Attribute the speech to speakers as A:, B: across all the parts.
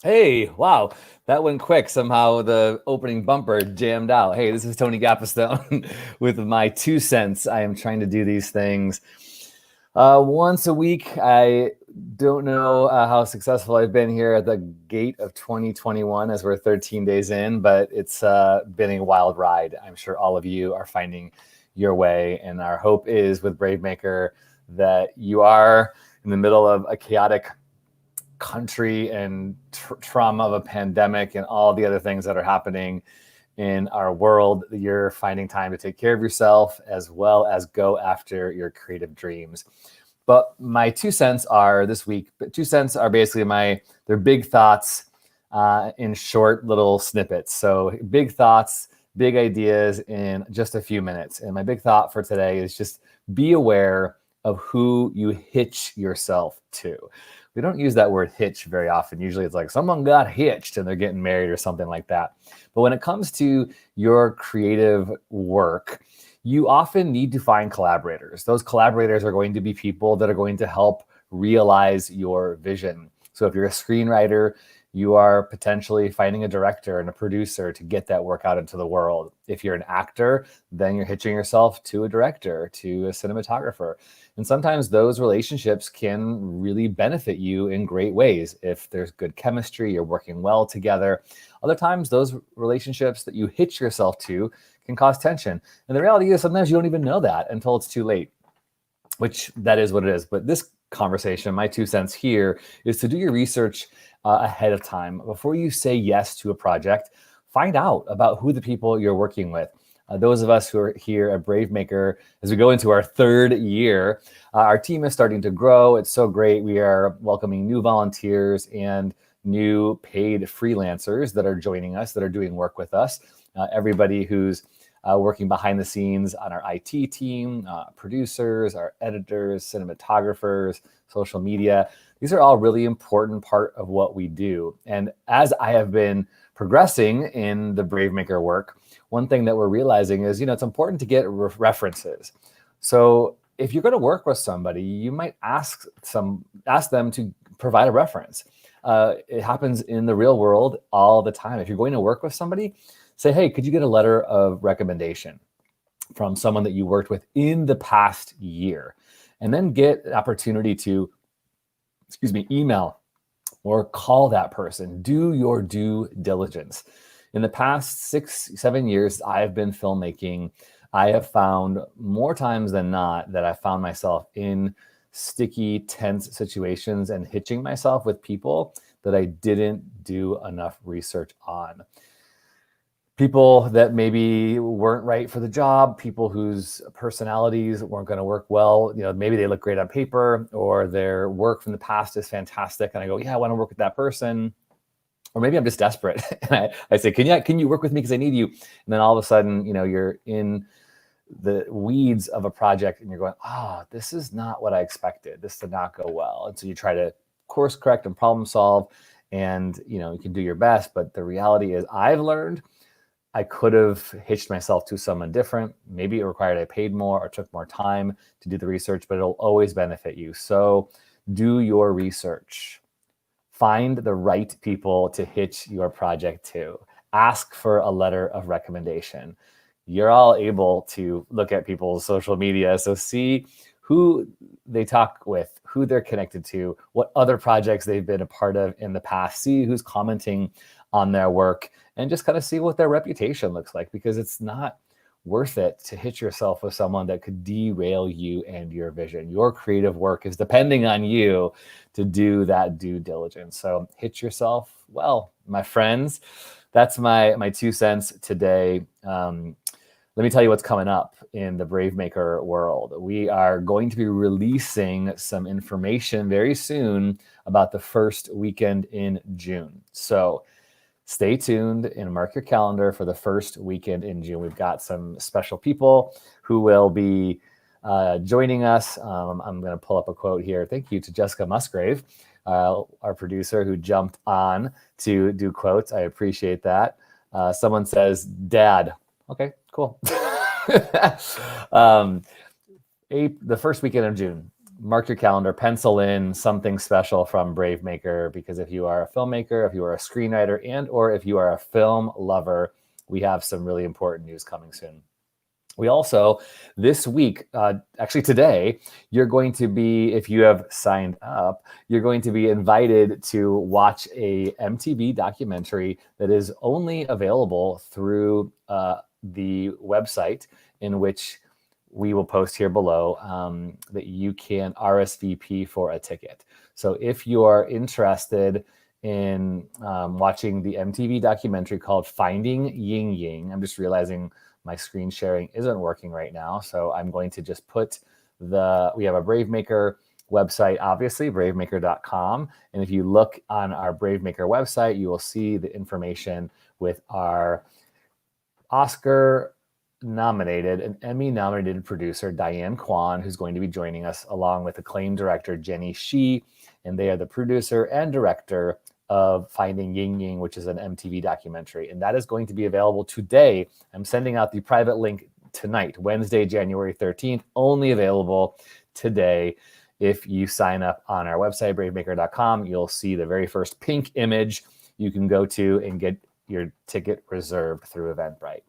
A: Hey, wow, that went quick. Somehow the opening bumper jammed out. Hey, this is Tony Gapastone with my 2 cents. I am trying to do these things once a week. I don't know how successful I've been here at the gate of 2021 as we're 13 days in, but it's been a wild ride. I'm sure all of you are finding your way, and our hope is with BraveMaker that you are in the middle of a chaotic country and trauma of a pandemic and all the other things that are happening in our world. You're finding time to take care of yourself as well as go after your creative dreams. But my 2 cents are this week, but 2 cents are basically they're big thoughts in short little snippets. So big thoughts, big ideas in just a few minutes. And my big thought for today is just be aware of who you hitch yourself to. We don't use that word hitch very often. Usually it's like someone got hitched and they're getting married or something like that. But when it comes to your creative work, you often need to find collaborators. Those collaborators are going to be people that are going to help realize your vision. So if you're a screenwriter, you are potentially finding a director and a producer to get that work out into the world. If you're an actor, then you're hitching yourself to a director, to a cinematographer. And sometimes those relationships can really benefit you in great ways. If there's good chemistry, you're working well together. Other times, those relationships that you hitch yourself to can cause tension. And the reality is sometimes you don't even know that until it's too late, which that is what it is. But this conversation, my 2 cents here, is to do your research ahead of time. Before you say yes to a project, find out about who the people you're working with. Those of us who are here at BraveMaker, as we go into our 3rd year, our team is starting to grow. It's so great. We are welcoming new volunteers and new paid freelancers that are joining us, that are doing work with us. Everybody who's working behind the scenes on our IT team, producers, our editors, cinematographers, social media. These are all really important part of what we do. And as I have been progressing in the BraveMaker work, one thing that we're realizing is, it's important to get references. So if you're going to work with somebody, you might ask them to provide a reference. It happens in the real world all the time. If you're going to work with somebody, say, hey, could you get a letter of recommendation from someone that you worked with in the past year? And then get an opportunity to, email or call that person. Do your due diligence. In the past 6-7 years I've been filmmaking, I have found more times than not that I found myself in sticky, tense situations and hitching myself with people that I didn't do enough research on. People that maybe weren't right for the job, people whose personalities weren't going to work well. Maybe they look great on paper or their work from the past is fantastic. And I go, yeah, I want to work with that person. Or maybe I'm just desperate. And I say, can you work with me because I need you? And then all of a sudden, you're in the weeds of a project and you're going, this is not what I expected. This did not go well. And so you try to course correct and problem solve, and you can do your best. But the reality is I've learned I could have hitched myself to someone different. Maybe it required I paid more or took more time to do the research, but it'll always benefit you. So do your research. Find the right people to hitch your project to. Ask for a letter of recommendation. You're all able to look at people's social media, so see who they talk with, who they're connected to, what other projects they've been a part of in the past, see who's commenting on their work, and just kind of see what their reputation looks like, because it's not worth it to hitch yourself with someone that could derail you and your vision. Your creative work is depending on you to do that due diligence. So hitch yourself well, my friends. That's my 2 cents today. Let me tell you what's coming up in the BraveMaker world. We are going to be releasing some information very soon about the first weekend in June. So stay tuned and mark your calendar for the first weekend in June. We've got some special people who will be joining us. I'm going to pull up a quote here. Thank you to Jessica Musgrave, our producer, who jumped on to do quotes. I appreciate that. Someone says, Dad. Okay, cool. The first weekend of June. Mark your calendar, pencil in something special from BraveMaker, because if you are a filmmaker, if you are a screenwriter, and or if you are a film lover, we have some really important news coming soon. We also, this week, actually today, you're going to be, if you have signed up, you're going to be invited to watch a MTV documentary that is only available through the website, in which we will post here below, that you can RSVP for a ticket. So if you are interested in watching the MTV documentary called Finding Yin Ying, I'm just realizing my screen sharing isn't working right now. So I'm going to just put we have a BraveMaker website, obviously, bravemaker.com. And if you look on our BraveMaker website, you will see the information with our Oscar-nominated and Emmy-nominated producer, Diane Kwan, who's going to be joining us, along with acclaimed director Jenny Shi. And they are the producer and director of Finding Yin Ying, which is an MTV documentary. And that is going to be available today. I'm sending out the private link tonight, Wednesday, January 13th, only available today. If you sign up on our website, bravemaker.com, you'll see the very first pink image you can go to and get your ticket reserved through Eventbrite.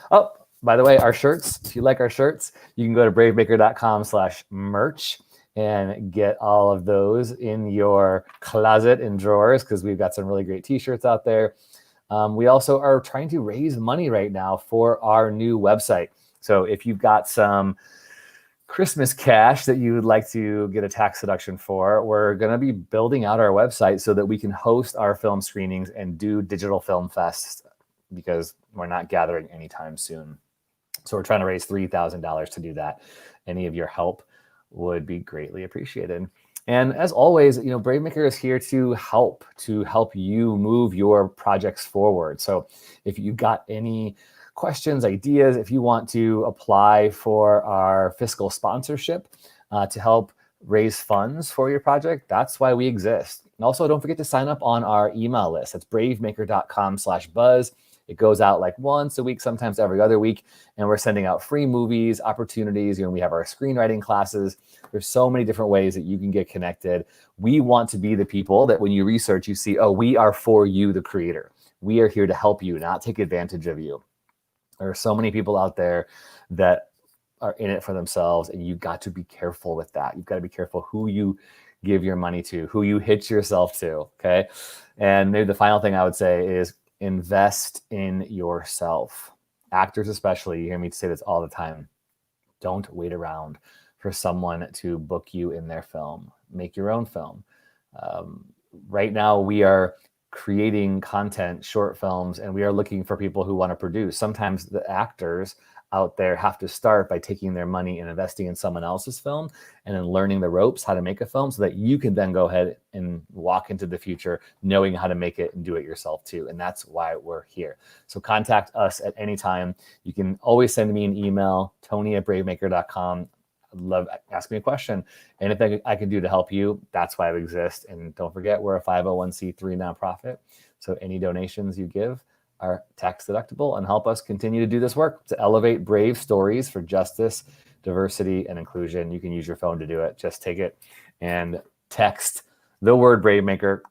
A: Oh, by the way, our shirts, if you like our shirts, you can go to bravemaker.com/merch and get all of those in your closet and drawers, because we've got some really great t-shirts out there. We also are trying to raise money right now for our new website. So if you've got some Christmas cash that you would like to get a tax deduction for, we're going to be building out our website so that we can host our film screenings and do digital film fests, because we're not gathering anytime soon. So we're trying to raise $3,000 to do that. Any of your help would be greatly appreciated. And as always, BraveMaker is here to help you move your projects forward. So if you've got any questions, ideas, if you want to apply for our fiscal sponsorship to help raise funds for your project, that's why we exist. And also, don't forget to sign up on our email list. That's bravemaker.com/buzz. It goes out like once a week, sometimes every other week. And we're sending out free movies, opportunities. We have our screenwriting classes. There's so many different ways that you can get connected. We want to be the people that when you research, you see, oh, we are for you, the creator. We are here to help you, not take advantage of you. There are so many people out there that are in it for themselves, and you've got to be careful with that. You've got to be careful who you give your money to, who you hitch yourself to, okay? And maybe the final thing I would say is invest in yourself. Actors especially, you hear me say this all the time. Don't wait around for someone to book you in their film. Make your own film. Right now, we are creating content, short films, and we are looking for people who want to produce. Sometimes the actors out there have to start by taking their money and investing in someone else's film and then learning the ropes, how to make a film, so that you can then go ahead and walk into the future knowing how to make it and do it yourself too. And that's why we're here. So contact us at any time. You can always send me an email, tony@bravemaker.com. I'd love asking me a question. Anything I can do to help you, that's why I exist. And don't forget, we're a 501c3 nonprofit. So any donations you give are tax deductible and help us continue to do this work to elevate brave stories for justice, diversity, and inclusion. You can use your phone to do it. Just take it and text the word BraveMaker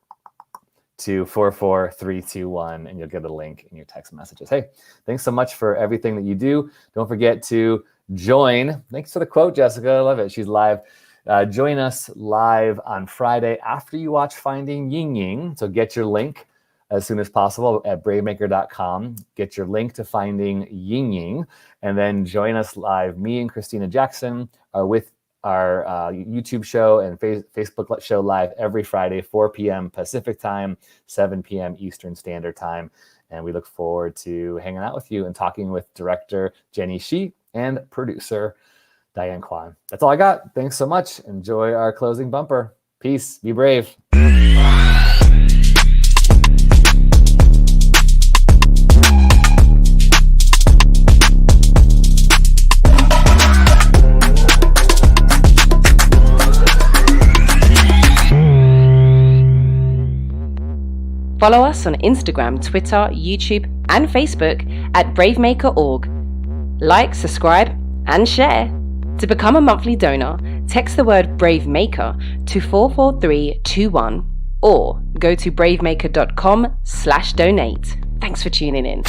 A: to 44321, and you'll get a link in your text messages. Hey, thanks so much for everything that you do. Don't forget to join. Thanks for the quote, Jessica. I love it. She's live. Join us live on Friday after you watch Finding Yin Ying. So get your link as soon as possible at bravemaker.com. Get your link to Finding Yin Ying, and then join us live. Me and Christina Jackson are with our YouTube show and Facebook show live every Friday, 4 p.m. Pacific time, 7 p.m. Eastern Standard Time. And we look forward to hanging out with you and talking with director Jenny Shi and producer Diane Kwan. That's all I got. Thanks so much. Enjoy our closing bumper. Peace. Be brave.
B: Follow us on Instagram, Twitter, YouTube, and Facebook at BraveMaker.org. Like, subscribe, and share. To become a monthly donor, text the word BraveMaker to 44321 or go to bravemaker.com/donate. Thanks for tuning in.